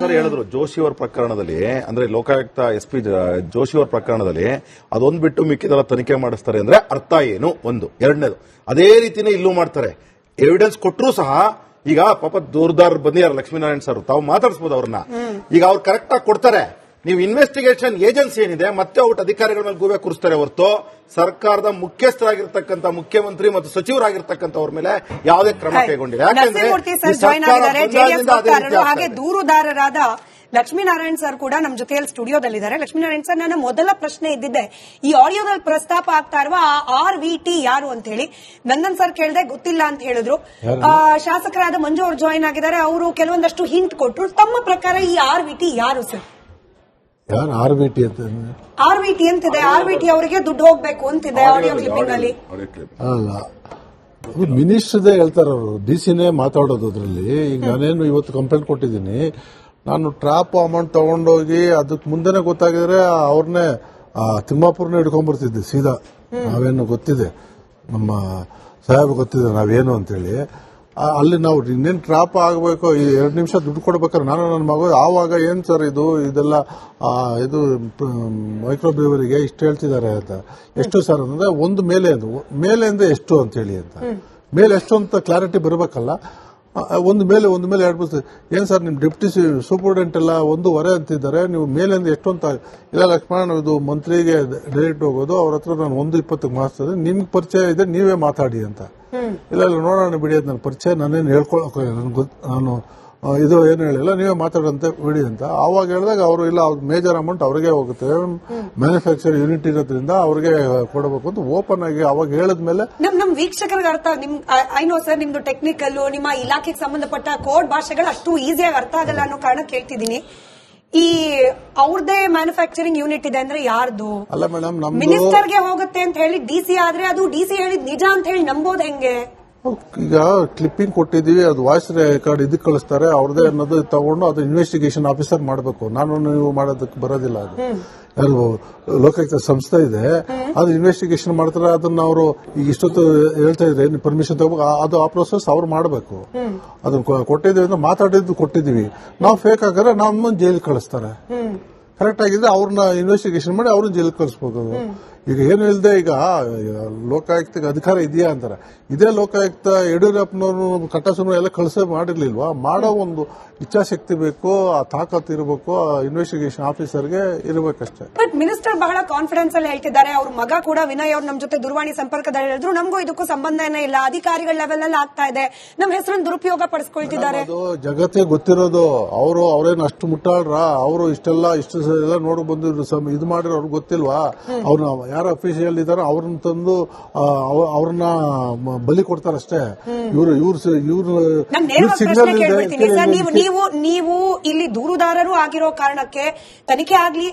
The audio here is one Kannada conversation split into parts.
ಸರ್ ಹೇಳಿದ್ರು ಜೋಶಿ ಅವರ ಪ್ರಕರಣದಲ್ಲಿ ಅಂದ್ರೆ ಲೋಕಾಯುಕ್ತ SP ಜೋಶಿ ಅವರ ಪ್ರಕರಣದಲ್ಲಿ ಅದೊಂದು ಬಿಟ್ಟು ಮಿಕ್ಕಿದೆಲ್ಲ ತನಿಖೆ ಮಾಡಿಸ್ತಾರೆ ಅಂದ್ರೆ ಅರ್ಥ ಏನು? ಒಂದು. ಎರಡನೇದು, ಅದೇ ರೀತಿನೇ ಇಲ್ಲೂ ಮಾಡ್ತಾರೆ. ಎವಿಡೆನ್ಸ್ ಕೊಟ್ಟರು ಸಹ ಈಗ ಪಾಪ ದೂರದಾರ ಬಂದಿದ್ದಾರೆ ಲಕ್ಷ್ಮೀನಾರಾಯಣ ಸರ್, ತಾವು ಮಾತಾಡಿಸಬಹುದು ಅವ್ರನ್ನ. ಈಗ ಅವ್ರು ಕರೆಕ್ಟ್ ಆಗಿ ಕೊಡ್ತಾರೆ. ನೀವು ಇನ್ವೆಸ್ಟಿಗೇಷನ್ ಏಜೆನ್ಸಿ ಏನಿದೆ ಮತ್ತೆ ಔಟ್ ಅಧಿಕಾರಿಗಳ ಮೇಲೆ ಗೂಬೆ ಕೂರಿಸ್ತಾರೆ ಹೊರತು ಸರ್ಕಾರದ ಮುಖ್ಯಸ್ಥರಾಗಿರ್ತಕ್ಕಂಥ ಮುಖ್ಯಮಂತ್ರಿ ಮತ್ತು ಸಚಿವರಾಗಿರ್ತಕ್ಕಂಥವ್ರ ಮೇಲೆ ಯಾವುದೇ ಕ್ರಮ ಕೈಗೊಂಡಿಲ್ಲ. ಹಾಗೆ ದೂರುದಾರರಾದ ಲಕ್ಷ್ಮೀನಾರಾಯಣ್ ಸರ್ ಕೂಡ ನಮ್ಮ ಜೊತೆಯಲ್ಲಿ ಸ್ಟುಡಿಯೋದಲ್ಲಿದ್ದಾರೆ. ಲಕ್ಷ್ಮೀನಾರಾಯಣ್ ಸರ್, ನನ್ನ ಮೊದಲ ಪ್ರಶ್ನೆ ಇದ್ದಿದ್ದೆ, ಈ ಆಡಿಯೋದಲ್ಲಿ ಪ್ರಸ್ತಾಪ ಆಗ್ತಾ ಇರುವ RVT ಯಾರು ಅಂತ ಹೇಳಿ. ನಂದನ್ ಸರ್ ಕೇಳಿದೆ, ಗೊತ್ತಿಲ್ಲ ಅಂತ ಹೇಳಿದ್ರು. ಶಾಸಕರಾದ ಮಂಜು ಅವರು ಜಾಯಿನ್ ಆಗಿದ್ದಾರೆ, ಅವರು ಕೆಲವೊಂದಷ್ಟು ಹಿಂಟ್ ಕೊಟ್ಟರು. ತಮ್ಮ ಪ್ರಕಾರ ಈ RVT ಯಾರು ಸರ್? ಯಾರು RVT ಅಂತ? RVT ಅಂತಿದೆ, RVT ಅವರಿಗೆ ದುಡ್ಡು ಹೋಗ್ಬೇಕು ಅಂತಿದೆ ಆಡಿಯೋ ಕ್ಲಿಪ್ಪಿಂಗ್ ಅಲ್ಲಿ. ಅಲ್ಲ, ಮಿನಿಸ್ಟರ್ದೇ ಹೇಳ್ತಾರ ಅವರು, DCನೇ ಮಾತಾಡೋದು ಅದ್ರಲ್ಲಿ. ಈಗ ನಾನೇನು ಇವತ್ತು ಕಂಪ್ಲೇಂಟ್ ಕೊಟ್ಟಿದ್ದೀನಿ, ನಾನು ಟ್ರಾಪ್ ಅಮೌಂಟ್ ತಗೊಂಡೋಗಿ ಅದಕ್ಕೆ ಮುಂದೆನೆ ಗೊತ್ತಾಗಿದ್ರೆ ಅವ್ರನ್ನೇ ತಿಮ್ಮಾಪುರನ್ನ ಹಿಡ್ಕೊಂಡ್ಬರ್ತಿದ್ದೆ ಸೀದಾ. ನಾವೇನು ಗೊತ್ತಿದೆ, ನಮ್ಮ ಸಾಹೇಬ್ ಗೊತ್ತಿದೆ ನಾವೇನು ಅಂತೇಳಿ. ಅಲ್ಲಿ ನಾವು ಇನ್ನೇನು ಟ್ರಾಪ್ ಆಗಬೇಕು, 2 ನಿಮಿಷ ದುಡ್ಡು ಕೊಡ್ಬೇಕಾದ್ರೆ ನಾನು ನನ್ನ ಮಗ ಆವಾಗ ಏನ್ ಸರ್ ಇದೆಲ್ಲ ಇದು ಮೈಕ್ರೋ ಬ್ರೀವರಿಗೆ ಇಷ್ಟು ಹೇಳ್ತಿದ್ದಾರೆ ಅಂತ. ಎಷ್ಟು ಸರ್ ಅಂದ್ರೆ ಒಂದು ಮೇಲೆ ಅಂದ್ರೆ ಎಷ್ಟು ಅಂತ ಹೇಳಿ ಅಂತ. ಮೇಲೆ ಎಷ್ಟು ಅಂತ ಕ್ಲಾರಿಟಿ ಬರಬೇಕಲ್ಲ. ಒಂದು ಮೇಲೆ 2 ಬಸ್ ಏನ್ ಸರ್ ನಿಮ್ ಡೆಪ್ಟಿ ಸೂಪರಿಂಟೆಂಡೆಂಟ್ ಎಲ್ಲ 1.5 ಅಂತಿದ್ದಾರೆ, ನೀವು ಮೇಲಿಂದ ಎಷ್ಟು ಅಂತ. ಇಲ್ಲ ಲಕ್ಷ್ಮಣ, ಇದು ಮಂತ್ರಿಗೆ ಡೈರೆಕ್ಟ್ ಹೋಗೋದು, ಅವ್ರ ಹತ್ರ ನಾನು 1:20 ಮಾಡಿಸ್ತದೆ, ನಿಮ್ಗೆ ಪರಿಚಯ ಇದೆ ನೀವೇ ಮಾತಾಡಿ ಅಂತ. ಇಲ್ಲ ನೋಡೋಣ ಬಿಡಿ, ಅದು ನನ್ನ ಪರಿಚಯ ನಾನೇನು ಹೇಳ್ಕೊಳಕ್ಕೆ ನಾನು ಇದು ಏನು ಹೇಳಿಲ್ಲ, ನೀವೇ ಮಾತಾಡಂತೆ ಬಿಡಿ ಅಂತ. ಆವಾಗ ಹೇಳಿದಾಗ ಅವರು ಇಲ್ಲ, ಮೇಜರ್ ಅಮೌಂಟ್ ಅವ್ರಿಗೆ ಹೋಗುತ್ತೆ, ಮ್ಯಾನುಫ್ಯಾಕ್ಚರ್ ಯೂನಿಟ್ ಇರೋದ್ರಿಂದ ಅವ್ರಿಗೆ ಕೊಡಬೇಕು ಅಂತ ಓಪನ್ ಆಗಿ ಅವಾಗ ಹೇಳಿದ್ಮೇಲೆ ನಮ್ ವೀಕ್ಷಕರಿಗೆ ಅರ್ಥ. ಐನೋ ಸರ್, ನಿಮ್ದು ಟೆಕ್ನಿಕಲ್, ನಿಮ್ಮ ಇಲಾಖೆಗೆ ಸಂಬಂಧಪಟ್ಟ ಕೋಡ್ ಭಾಷೆಗಳು ಅಷ್ಟು ಈಸಿಯಾಗಿ ಅರ್ಥ ಆಗಲ್ಲ ಅನ್ನೋ ಕಾರಣ ಕೇಳ್ತಿದ್ದೀನಿ. ಈ ಅವ್ರದೇ ಮ್ಯಾನುಫ್ಯಾಕ್ಚರಿಂಗ್ ಯೂನಿಟ್ ಇದೆ ಅಂದ್ರೆ ಯಾರ್ದು? ಅಲ್ಲ ಮೇಡಮ್, ಮಿನಿಸ್ಟರ್ಗೆ ಹೋಗುತ್ತೆ ಅಂತ ಹೇಳಿ DC ಆದ್ರೆ ಅದು DC ಹೇಳಿದ್ ನಿಜ ಅಂತ ಹೇಳಿ ನಂಬೋದು ಹೆಂಗೆ? ಈಗ ಕ್ಲಿಪ್ಪಿಂಗ್ ಕೊಟ್ಟಿದೀವಿ, ಅದು ವಾಯ್ಸ್ ರೆಕಾರ್ಡ್ ಇದಕ್ಕೆ ಕಳಿಸ್ತಾರೆ, ಅವ್ರದೇ ಅನ್ನೋದು ತಗೊಂಡು ಅದು ಇನ್ವೆಸ್ಟಿಗೇಷನ್ ಆಫೀಸರ್ ಮಾಡಬೇಕು. ನಾನು ನೀವು ಮಾಡೋದಕ್ಕೆ ಬರೋದಿಲ್ಲ. ಅದು ಯಾರು ಲೋಕಾಯುಕ್ತ ಸಂಸ್ಥೆ ಇದೆ, ಅದು ಇನ್ವೆಸ್ಟಿಗೇಷನ್ ಮಾಡ್ತಾರೆ. ಅದನ್ನ ಅವರು ಈಗ ಇಷ್ಟೊತ್ತು ಹೇಳ್ತಾ ಇದ್ರೆ ಪರ್ಮಿಷನ್ ತಗೋಬೇಕು, ಅದು ಆ ಪ್ರೊಸೆಸ್ ಅವ್ರು ಮಾಡಬೇಕು. ಅದನ್ನ ಕೊಟ್ಟಿದ್ದೀವಿ ಅಂತ ಮಾತಾಡಿದ್ದು ಕೊಟ್ಟಿದ್ದೀವಿ. ನಾವು ಫೇಕ್ ಆಗಿದ್ರೆ ನಮ್ಮನ್ನ ಜೈಲಿಗೆ ಕಳಿಸ್ತಾರೆ. ಕರೆಕ್ಟ್ ಆಗಿದ್ರೆ ಅವ್ರನ್ನ ಇನ್ವೆಸ್ಟಿಗೇಷನ್ ಮಾಡಿ ಅವ್ರನ್ನ ಜೈಲಿಗೆ ಕಳಿಸ್ಬೋದು. ಈಗ ಏನು ಇಲ್ಲದೆ ಈಗ ಲೋಕಾಯುಕ್ತಕ್ಕೆ ಅಧಿಕಾರ ಇದೆಯಾ ಅಂತಾರೆ. ಇದೇ ಲೋಕಾಯುಕ್ತ ಯಡಿಯೂರಪ್ಪನವರು ಕಟ್ಟಸುನು ಎಲ್ಲ ಕಳಿಸೇ ಮಾಡಿರ್ಲಿಲ್ವಾ? ಮಾಡೋ ಒಂದು ಇಚ್ಛಾಶಕ್ತಿ ಬೇಕು, ಆ ತಾಕತ್ ಇರಬೇಕು, ಇನ್ವೆಸ್ಟಿಗೇಷನ್ ಆಫೀಸರ್ಗೆ ಇರಬೇಕಷ್ಟೇ. ಬಟ್ ಮಿನಿಸ್ಟರ್ ಬಹಳ ಕಾನ್ಫಿಡೆನ್ಸ್ ಅಲ್ಲಿ ಹೇಳ್ತಿದ್ದಾರೆ. ಅವ್ರ ಮಗ ಕೂಡ ವಿನಯ್ ಅವ್ರು ನಮ್ಮ ಜೊತೆ ದೂರವಾಣಿ ಸಂಪರ್ಕದಲ್ಲಿ ಹೇಳಿದ್ರು, ನಮಗೂ ಇದಕ್ಕೂ ಸಂಬಂಧನೇ ಇಲ್ಲ, ಅಧಿಕಾರಿಗಳ ಲೆವೆಲ್ ಅಲ್ಲಿ ಆಗ್ತಾ ಇದೆ, ನಮ್ಮ ಹೆಸರನ್ನು ದುರುಪಯೋಗ ಪಡಿಸ್ಕೊಳ್ತಿದ್ದಾರೆ. ಅದು ಜಗತ್ತೇ ಗೊತ್ತಿರೋದು. ಅವ್ರೇನು ಅಷ್ಟು ಮುಟ್ಟಾಳ್ರ? ಅವರು ಇಷ್ಟು ಎಲ್ಲ ನೋಡ್ ಬಂದಿದ್ರು, ಇದು ಮಾಡಿರೋ ಅವ್ರಿಗೆ ಗೊತ್ತಿಲ್ವಾ? ಅವ್ರನ್ನ ಯಾರು ಅಫಿಷಿಯಲ್ ಇದಾರೋ ಅವ್ರನ್ನ ತಂದು ಅವ್ರನ್ನ ಬಲಿ ಕೊಡ್ತಾರಷ್ಟೇ. ನೀವು ಇಲ್ಲಿ ದೂರುದಾರರು ಆಗಿರೋ ಕಾರಣಕ್ಕೆ ತನಿಖೆ ಆಗ್ಲಿ,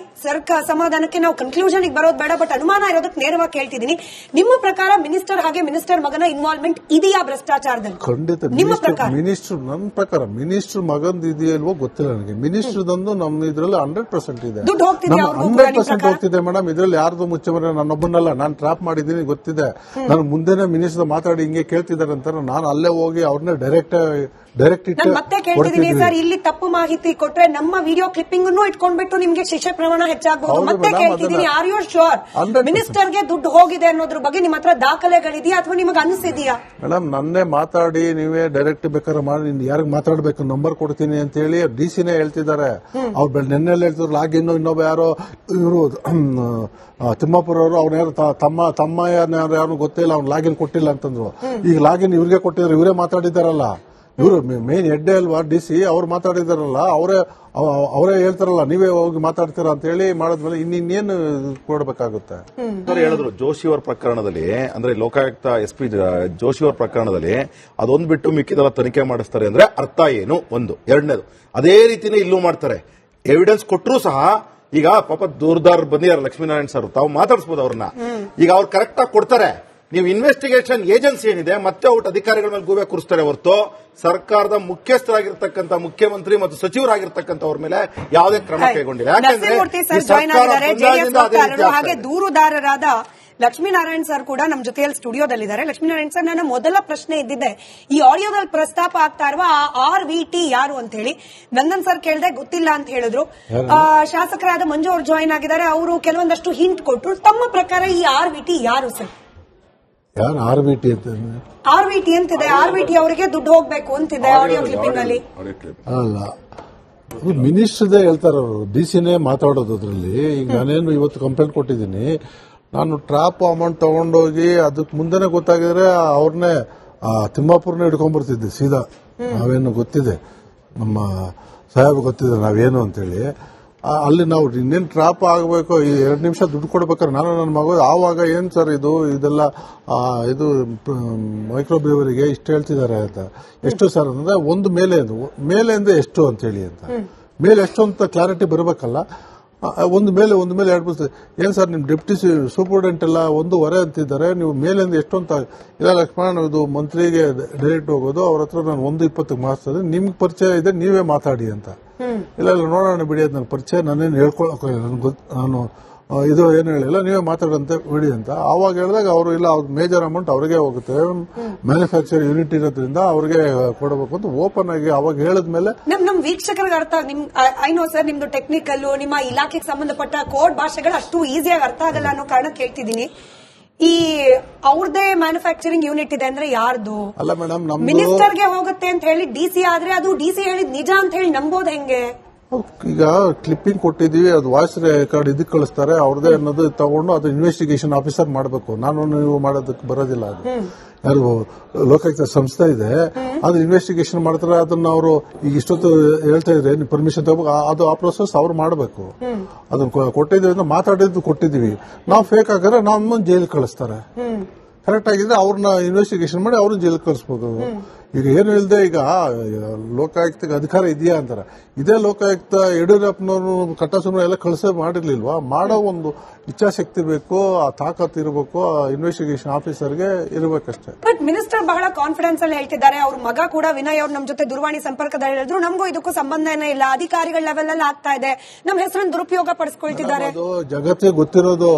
ಸಮಾಧಾನಕ್ಕೆ ನಾವು ಕನ್ಕ್ಲೂಷನ್ ಬರೋದು ಬೇಡ, ಬಟ್ ಅನುಮಾನ ಇರೋದಕ್ಕೆ ನೇರವಾಗಿ ಕೇಳ್ತಿದ್ದೀನಿ. ನಿಮ್ಮ ಪ್ರಕಾರ ಮಿನಿಸ್ಟರ್ ಹಾಗೆ ಮಿನಿಸ್ಟರ್ ಮಗನ ಇನ್ವಾಲ್ವ್ಮೆಂಟ್ ಇದೆಯಾ ಭ್ರಷ್ಟಾಚಾರದಲ್ಲಿ? ಖಂಡಿತ. ಮಿನಿಸ್ಟರ್ ನನ್ನ ಪ್ರಕಾರ ಮಿನಿಸ್ಟರ್ ಮಗಂದು ಇದೆಯಲ್ವೋ ಗೊತ್ತಿಲ್ಲ ನನಗೆ. ಮಿನಿಸ್ಟರ್ದಂದು ನಮ್ಮ ಇದ್ರಲ್ಲಿ 100% ಇದೆ, 100% ಹೋಗ್ತಿದೆ ಮೇಡಮ್. ಇದ್ರಲ್ಲಿ ಯಾರ್ದು ಮುಚ್ಚಮರೆ ನನ್ನೊಬ್ಬನಲ್ಲ, ನಾನು ಟ್ರಾಪ್ ಮಾಡಿದ್ದೀನಿ ಗೊತ್ತಿದೆ. ನಾನು ಮುಂದೆನೆ ಮಿನಿಸ್ಟರ್ ಮಾತಾಡಿ ಹಿಂಗೆ ಕೇಳ್ತಿದ್ದಾರೆ ಅಂತ ನಾನು ಅಲ್ಲೇ ಹೋಗಿ ಅವ್ರನ್ನ ಡೈರೆಕ್ಟ್ ಮತ್ತೆ ಕೇಳ್ತಿದ್ದೀನಿ ಸರ್. ಇಲ್ಲಿ ತಪ್ಪು ಮಾಹಿತಿ ಕೊಟ್ರೆ ನಮ್ಮ ವಿಡಿಯೋ ಕ್ಲಿಪ್ಪಿಂಗ್ ಇಟ್ಕೊಂಡ್ಬಿಟ್ಟು ನಿಮ್ಗೆ ಶಿಕ್ಷೆ ಪ್ರಮಾಣ ಹೆಚ್ಚಾಗಬಹುದು. ಮತ್ತೆ ಕೇಳ್ತಿದ್ದೀನಿ, ಆರ್ ಯು ಶೋರ್ ಮಿನಿಸ್ಟರ್ಗೆ ದುಡ್ಡು ಹೋಗಿದೆ ಅನ್ನೋದ್ರ ಬಗ್ಗೆ ನಿಮ್ಮ ಹತ್ರ ದಾಖಲೆಗಳಿದೆಯಾ ಅಥವಾ ನಿಮಗೆ ಅನಿಸಿದೆಯಾ? ಮೇಡಮ್, ನನ್ನೇ ಮಾತಾಡಿ ನೀವೇ ಡೈರೆಕ್ಟ್ ಬೇಕಾದ್ರೆ ಮಾಡಿ, ಯಾರಿಗೆ ಮಾತಾಡಬೇಕು ನಂಬರ್ ಕೊಡ್ತೀನಿ ಅಂತ ಹೇಳಿ DCನೇ ಹೇಳ್ತಿದ್ದಾರೆ. ಅವ್ರು ನೆನ್ನೆಲ್ಲ ಹೇಳ್ತಿದ್ರು ಲಾಗಿನ್, ಇನ್ನೊಬ್ಬ ಯಾರೋ ಇವರು ತಿಮ್ಮಾಪುರ ಅವರು ಅವ್ನ ಯಾರು ತಮ್ಮ ಯಾರು ಗೊತ್ತಿಲ್ಲ, ಅವ್ನು ಲಾಗಿನ್ ಕೊಟ್ಟಿಲ್ಲ ಅಂತಂದ್ರು. ಈಗ ಲಾಗಿನ್ ಇವ್ರಿಗೆ ಕೊಟ್ಟಿದ್ರು, ಇವರೇ ಮಾತಾಡಿದಾರಲ್ಲ. ಇವರು ಮೇನ್ ಹೆಡ್ ಅಲ್ವಾ DC, ಅವ್ರು ಮಾತಾಡಿದಾರಲ್ಲ, ಅವರೇ ಹೇಳ್ತಾರಲ್ಲ ನೀವೇ ಹೋಗಿ ಮಾತಾಡ್ತೀರಾ ಅಂತ ಹೇಳಿ ಮಾಡಿದ್ಮೇಲೆ ಇನ್ನೇನು ಕೊಡಬೇಕಾಗುತ್ತೆ. ಹೇಳಿದ್ರು ಜೋಶಿ ಅವರ ಪ್ರಕರಣದಲ್ಲಿ ಅಂದ್ರೆ ಲೋಕಾಯುಕ್ತ SP ಜೋಶಿ ಅವರ ಪ್ರಕರಣದಲ್ಲಿ ಅದೊಂದು ಬಿಟ್ಟು ಮಿಕ್ಕಿದೆಲ್ಲ ತನಿಖೆ ಮಾಡಿಸ್ತಾರೆ ಅಂದ್ರೆ ಅರ್ಥ ಏನು? ಒಂದು. ಎರಡನೇದು, ಅದೇ ರೀತಿನೇ ಇಲ್ಲೂ ಮಾಡ್ತಾರೆ. ಎವಿಡೆನ್ಸ್ ಕೊಟ್ಟರು ಸಹ ಈಗ ಪಾಪ ದೂರದಾರ ಬಂದಿದ್ದಾರೆ ಲಕ್ಷ್ಮೀನಾರಾಯಣ ಸರ್, ತಾವು ಮಾತಾಡಿಸಬಹುದು ಅವ್ರನ್ನ. ಈಗ ಅವ್ರು ಕರೆಕ್ಟ್ ಆಗಿ ಕೊಡ್ತಾರೆ. ನೀವು ಇನ್ವೆಸ್ಟಿಗೇಷನ್ ಏಜೆನ್ಸಿ ಏನಿದೆ ಮತ್ತೆ ಔಟ್ ಅಧಿಕಾರಿಗಳ ಮೇಲೆ ಗೂಬೆ ಕೂರಿಸ್ತಾರೆ ಹೊರತು ಸರ್ಕಾರದ ಮುಖ್ಯಸ್ಥರಾಗಿರ್ತಕ್ಕಂಥ ಮುಖ್ಯಮಂತ್ರಿ ಮತ್ತು ಸಚಿವರಾಗಿರ್ತಕ್ಕಂಥವ್ರ ಮೇಲೆ ಯಾವುದೇ ಕ್ರಮ ಕೈಗೊಂಡಿಲ್ಲ. ಹಾಗೆ ದೂರುದಾರರಾದ ಲಕ್ಷ್ಮೀನಾರಾಯಣ್ ಸರ್ ಕೂಡ ನಮ್ಮ ಜೊತೆಯಲ್ಲಿ ಸ್ಟುಡಿಯೋದಲ್ಲಿದ್ದಾರೆ. ಲಕ್ಷ್ಮೀನಾರಾಯಣ್ ಸರ್, ನನ್ನ ಮೊದಲ ಪ್ರಶ್ನೆ ಇದ್ದಿದ್ದೆ ಈ ಆಡಿಯೋದಲ್ಲಿ ಪ್ರಸ್ತಾಪ ಆಗ್ತಾ ಇರುವ RVT ಯಾರು ಅಂತ ಹೇಳಿ. ನಂದನ್ ಸರ್ ಕೇಳಿದೆ, ಗೊತ್ತಿಲ್ಲ ಅಂತ ಹೇಳಿದ್ರು. ಶಾಸಕರಾದ ಮಂಜು ಅವರು ಜಾಯಿನ್ ಆಗಿದ್ದಾರೆ, ಅವರು ಕೆಲವೊಂದಷ್ಟು ಹಿಂಟ್ ಕೊಟ್ಟರು. ತಮ್ಮ ಪ್ರಕಾರ ಈ RVT ಯಾರು ಸರ್? ಯಾರು RVT ಅಂತ? RVT ಅಂತಿದೆ, RVT ಅವರಿಗೆ ದುಡ್ಡು ಹೋಗ್ಬೇಕು ಅಂತಿದೆ ಆಡಿಯೋ ಕ್ಲಿಪ್ಪಿಂಗ್ ಅಲ್ಲಿ. ಅಲ್ಲ, ಮಿನಿಸ್ಟರ್ದೇ ಹೇಳ್ತಾರ ಅವರು, ಡಿಸಿನೇ ಮಾತಾಡೋದು ಅದ್ರಲ್ಲಿ. ಈಗ ನಾನೇನು ಇವತ್ತು ಕಂಪ್ಲೇಂಟ್ ಕೊಟ್ಟಿದ್ದೀನಿ, ನಾನು ಟ್ರಾಪ್ ಅಮೌಂಟ್ ತಗೊಂಡೋಗಿ ಅದಕ್ಕೆ ಮುಂದೆನೆ ಗೊತ್ತಾಗಿದ್ರೆ ಅವ್ರನ್ನೇ ತಿಮ್ಮಾಪುರ್ನ ಹಿಡ್ಕೊಂಡ್ಬರ್ತಿದ್ದೆ ಸೀದಾ. ನಾವೇನು ಗೊತ್ತಿದೆ, ನಮ್ಮ ಸಾಹೇಬ್ ಗೊತ್ತಿದೆ ನಾವೇನು ಅಂತೇಳಿ. ಅಲ್ಲಿ ನಾವು ಇನ್ನೇನು ಟ್ರಾಪ್ ಆಗಬೇಕು, ಈ 2 ನಿಮಿಷ ದುಡ್ಡು ಕೊಡ್ಬೇಕಾದ್ರೆ ನಾನು ನನ್ನ ಮಗ ಆವಾಗ ಏನ್ ಸರ್ ಇದೆಲ್ಲ ಇದು ಮೈಕ್ರೋ ಬ್ರೀವರಿಗೆ ಇಷ್ಟು ಹೇಳ್ತಿದ್ದಾರೆ ಅಂತ. ಎಷ್ಟು ಸರ್ ಅಂದ್ರೆ ಒಂದು ಮೇಲೆಯಿಂದ ಎಷ್ಟು ಅಂತ ಹೇಳಿ ಅಂತ. ಮೇಲೆ ಎಷ್ಟು ಅಂತ ಕ್ಲಾರಿಟಿ ಬರಬೇಕಲ್ಲ. ಒಂದು ಮೇಲೆ 2 ಬರ್ತದೆ. ಏನ್ ಸರ್ ನಿಮ್ ಡೆಪ್ಟಿ ಸೂಪರ್ಡೆಂಟ್ ಎಲ್ಲ 1.5 ಅಂತಿದ್ದಾರೆ, ನೀವು ಮೇಲಿಂದ ಎಷ್ಟು ಅಂತ. ಇಲ್ಲ ಲಕ್ಷ್ಮಣ, ಇದು ಮಂತ್ರಿಗೆ ಡೈರೆಕ್ಟ್ ಹೋಗೋದು, ಅವ್ರ ಹತ್ರ ನಾನು 1.20 ಮಾರ್ಕ್ಸ್ ನಿಮ್ಗೆ ಪರಿಚಯ ಇದೆ, ನೀವೇ ಮಾತಾಡಿ ಅಂತ. ಇಲ್ಲ ನೋಡೋಣ ಬಿಡಿ, ಅದು ನನ್ನ ಪರಿಚಯ, ನಾನೇನು ಹೇಳ್ಕೊಳಕ್ಕೆ ನಾನು ಇದು ಏನು ಹೇಳಿಲ್ಲ, ನೀವೇ ಮಾತಾಡಂತೆ ಬಿಡಿ ಅಂತ. ಆವಾಗ ಹೇಳಿದಾಗ ಅವರು ಇಲ್ಲ, ಅವ್ರ ಮೇಜರ್ ಅಮೌಂಟ್ ಅವ್ರಿಗೆ ಹೋಗುತ್ತೆ, ಮ್ಯಾನುಫ್ಯಾಕ್ಚರ್ ಯೂನಿಟ್ ಇರೋದ್ರಿಂದ ಅವ್ರಿಗೆ ಕೊಡಬೇಕು ಅಂತ ಓಪನ್ ಆಗಿ ಅವಾಗ ಹೇಳಿದ್ಮೇಲೆ ನಮ್ ವೀಕ್ಷಕರಿಗೆ ಅರ್ಥ. ಐನೋ ಸರ್, ನಿಮ್ದು ಟೆಕ್ನಿಕಲ್, ನಿಮ್ಮ ಇಲಾಖೆಗೆ ಸಂಬಂಧಪಟ್ಟ ಕೋಡ್ ಭಾಷೆಗಳು ಅಷ್ಟು ಈಸಿಯಾಗಿ ಅರ್ಥ ಆಗಲ್ಲ ಅನ್ನೋ ಕಾರಣ ಕೇಳ್ತಿದ್ದೀನಿ. ಈ ಅವ್ರದೇ ಮ್ಯಾನುಫ್ಯಾಕ್ಚರಿಂಗ್ ಯೂನಿಟ್ ಇದೆ ಅಂದ್ರೆ ಯಾರ್ದು? ಅಲ್ಲ ಮೇಡಮ್, ಮಿನಿಸ್ಟರ್ಗೆ ಹೋಗುತ್ತೆ ಅಂತ ಹೇಳಿ DC ಆದ್ರೆ ಅದು DC ಹೇಳಿದ್ ನಿಜ ಅಂತ ಹೇಳಿ ನಂಬೋದು ಹೆಂಗೆ? ಈಗ ಕ್ಲಿಪ್ಪಿಂಗ್ ಕೊಟ್ಟಿದೀವಿ, ಅದು ವಾಯ್ಸ್ ರೆಕಾರ್ಡ್ ಇದಕ್ಕೆ ಕಳಿಸ್ತಾರೆ, ಅವ್ರದೇ ಅನ್ನೋದು ತಗೊಂಡು ಅದು ಇನ್ವೆಸ್ಟಿಗೇಷನ್ ಆಫೀಸರ್ ಮಾಡಬೇಕು. ನಾನು ನೀವು ಮಾಡೋದಕ್ಕೆ ಬರೋದಿಲ್ಲ. ಅದು ಯಾರು ಲೋಕಾಯುಕ್ತ ಸಂಸ್ಥೆ ಇದೆ, ಅದು ಇನ್ವೆಸ್ಟಿಗೇಷನ್ ಮಾಡ್ತಾರೆ. ಅದನ್ನ ಅವರು ಈಗ ಇಷ್ಟೊತ್ತು ಹೇಳ್ತಾ ಇದ್ರೆ ಪರ್ಮಿಷನ್ ತಗೋಬೇಕು, ಅದು ಆ ಪ್ರೊಸೆಸ್ ಅವ್ರು ಮಾಡಬೇಕು. ಅದನ್ನ ಕೊಟ್ಟಿದ್ದೀವಿ, ಮಾತಾಡಿದ್ದು ಕೊಟ್ಟಿದ್ದೀವಿ. ನಾವು ಫೇಕ್ ಆಗಿದ್ರೆ ನಮ್ಮ ಜೈಲಿಗೆ ಕಳಿಸ್ತಾರೆ. ಕರೆಕ್ಟ್ ಆಗಿದ್ರೆ ಅವ್ರನ್ನ ಇನ್ವೆಸ್ಟಿಗೇಷನ್ ಮಾಡಿ ಅವ್ರನ್ನ ಜೈಲಿಗೆ ಕಳಿಸ್ಬೋದು. ಈಗ ಏನು ಇಲ್ಲದೆ ಈಗ ಲೋಕಾಯುಕ್ತಕ್ಕೆ ಅಧಿಕಾರ ಇದೆಯಾ ಅಂತಾರೆ. ಇದೇ ಲೋಕಾಯುಕ್ತ ಯಡಿಯೂರಪ್ಪನವರು ಕಟ್ಟಸುಮ್ನೆ ಎಲ್ಲ ಕಳಿಸೇ ಮಾಡಿರ್ಲಿಲ್ವಾ? ಮಾಡೋ ಒಂದು ಇಚ್ಛಾಶಕ್ತಿ ಬೇಕು, ಆ ತಾಕತ್ ಇರಬೇಕು, ಇನ್ವೆಸ್ಟಿಗೇಷನ್ ಆಫೀಸರ್ಗೆ ಇರಬೇಕಷ್ಟೇ. ಬಟ್ ಮಿನಿಸ್ಟರ್ ಬಹಳ ಕಾನ್ಫಿಡೆನ್ಸ್ ಅಲ್ಲಿ ಹೇಳ್ತಿದ್ದಾರೆ. ಅವ್ರ ಮಗ ಕೂಡ ವಿನಯ್ ಅವ್ರು ನಮ್ಮ ಜೊತೆ ದೂರವಾಣಿ ಸಂಪರ್ಕದಲ್ಲಿ ಹೇಳಿದ್ರು, ನಮಗೂ ಇದಕ್ಕೂ ಸಂಬಂಧನೇ ಇಲ್ಲ, ಅಧಿಕಾರಿಗಳ ಲೆವೆಲ್ ಅಲ್ಲಿ ಆಗ್ತಾ ಇದೆ, ನಮ್ಮ ಹೆಸರನ್ನು ದುರುಪಯೋಗ ಪಡಿಸ್ಕೊಳ್ತಿದ್ದಾರೆ. ಅದು ಜಗತ್ತಿಗೆ ಗೊತ್ತಿರೋದು.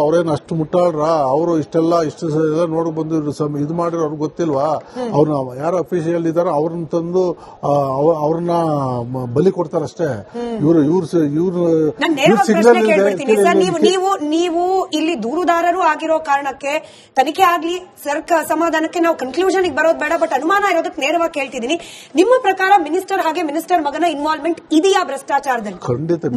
ಅವ್ರೇನು ಅಷ್ಟು ಮುಟ್ಟಾಳ್ರ? ಅವರು ಇಷ್ಟು ನೋಡಿ ಬಂದು ಇದು ಮಾಡಿರೋ ಅವ್ರಿಗೆ ಗೊತ್ತಿಲ್ವಾ? ಅವ್ರನ್ನ ಯಾರು ಅಫಿಷಿಯಲ್ ಇದಾರೋ ಅವ್ರನ್ನ ತಂದು ಅವ್ರನ್ನ ಬಲಿ ಕೊಡ್ತಾರಷ್ಟೇ. ನೀವು ಇಲ್ಲಿ ದೂರುದಾರರು ಆಗಿರೋ ಕಾರಣಕ್ಕೆ ತನಿಖೆ ಆಗ್ಲಿ, ಸಮಾಧಾನಕ್ಕೆ ನಾವು ಕನ್ಕ್ಲೂಷನ್ ಬರೋದು ಬೇಡ, ಬಟ್ ಅನುಮಾನ ಇರೋದಕ್ಕೆ ನೇರವಾಗಿ ಕೇಳ್ತಿದ್ದೀನಿ. ನಿಮ್ಮ ಪ್ರಕಾರ ಮಿನಿಸ್ಟರ್ ಹಾಗೆ ಮಿನಿಸ್ಟರ್ ಮಗನ ಇನ್ವಾಲ್ವ್ಮೆಂಟ್ ಇದೆಯಾ ಭ್ರಷ್ಟಾಚಾರದಲ್ಲಿ? ಖಂಡಿತ.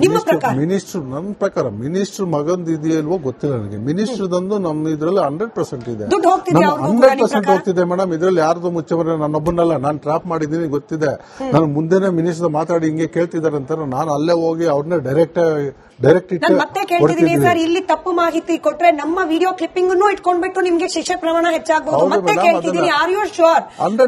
ಮಿನಿಸ್ಟರ್ ನನ್ನ ಪ್ರಕಾರ ಮಿನಿಸ್ಟರ್ ಮಗಂದು ಇದೆಯಲ್ವೋ ಗೊತ್ತಿಲ್ಲ ನನಗೆ. ಮಿನಿಸ್ಟರ್ದಂದು ನಮ್ಮ ಇದ್ರಲ್ಲಿ 100% ಇದೆ, 100% ಹೋಗ್ತಿದೆ ಮೇಡಮ್. ಇದ್ರಲ್ಲಿ ಯಾರ್ದು ಮುಚ್ಚಬರ ನನ್ನೊಬ್ಬನಲ್ಲ, ನಾನು ಟ್ರಾಪ್ ಮಾಡಿದ್ದೀನಿ ಗೊತ್ತಿದೆ. ನಾನು ಮುಂದೆನೆ ಮಿನಿಸ್ಟರ್ ಮಾತಾಡಿ ಹಿಂಗೆ ಕೇಳ್ತಿದ್ದಾರೆ ಅಂತ ನಾನು ಅಲ್ಲೇ ಹೋಗಿ ಅವ್ರನ್ನ ಡೈರೆಕ್ಟ್ ಮತ್ತೆ ಕೇಳ್ತಿದ್ದೀನಿ ಸರ್. ಇಲ್ಲಿ ತಪ್ಪು ಮಾಹಿತಿ ಕೊಟ್ರೆ ನಮ್ಮ ವಿಡಿಯೋ ಕ್ಲಿಪ್ಪಿಂಗ್ ಇಟ್ಕೊಂಡ್ಬಿಟ್ಟು ನಿಮ್ಗೆ ಶಿಕ್ಷೆ ಪ್ರಮಾಣ ಹೆಚ್ಚಾಗಬಹುದು. ಮತ್ತೆ ಕೇಳ್ತಿದ್ದೀನಿ, ಆರ್ ಯು ಶೋರ್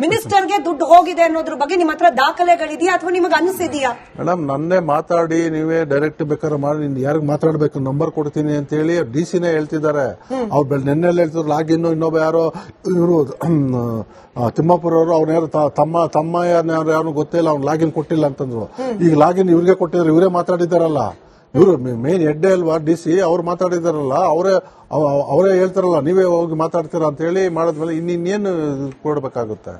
ಮಿನಿಸ್ಟರ್ಗೆ ದುಡ್ಡು ಹೋಗಿದೆ ಅನ್ನೋದ್ರ ಬಗ್ಗೆ ನಿಮ್ಮ ಹತ್ರ ದಾಖಲೆಗಳಿದೆಯಾ ಅಥವಾ ನಿಮಗೆ ಅನಿಸಿದೆಯಾ? ಮೇಡಮ್, ನನ್ನೇ ಮಾತಾಡಿ, ನೀವೇ ಡೈರೆಕ್ಟ್ ಬೇಕಾದ್ರೆ ಮಾಡಿ, ಯಾರಿಗೆ ಮಾತಾಡಬೇಕು ನಂಬರ್ ಕೊಡ್ತೀನಿ ಅಂತ ಹೇಳಿ DC-ನೇ ಹೇಳ್ತಿದ್ದಾರೆ. ಅವ್ರು ನೆನ್ನೆಲ್ಲ ಹೇಳ್ತಿದ್ರು ಲಾಗಿನ್, ಇನ್ನೊಬ್ಬ ಯಾರೋ ಇವರು ತಿಮ್ಮಾಪುರ ಅವರು ಅವ್ನ ಯಾರು ತಮ್ಮ ಯಾರು ಗೊತ್ತಿಲ್ಲ, ಅವ್ನು ಲಾಗಿನ್ ಕೊಟ್ಟಿಲ್ಲ ಅಂತಂದ್ರು. ಈಗ ಲಾಗಿನ್ ಇವ್ರಿಗೆ ಕೊಟ್ಟಿದ್ರು, ಇವರೇ ಮಾತಾಡಿದಾರಲ್ಲ. ಇವರು ಮೇನ್ ಹೆಡ್ ಅಲ್ವಾ DC, ಅವ್ರು ಮಾತಾಡಿದಾರಲ್ಲ, ಅವರೇ ಹೇಳ್ತಾರಲ್ಲ ನೀವೇ ಹೋಗಿ ಮಾತಾಡ್ತೀರಾ ಅಂತ ಹೇಳಿ ಮಾಡಿದ್ಮೇಲೆ ಇನ್ನೇನು ಕೊಡ್ಬೇಕಾಗುತ್ತೆ?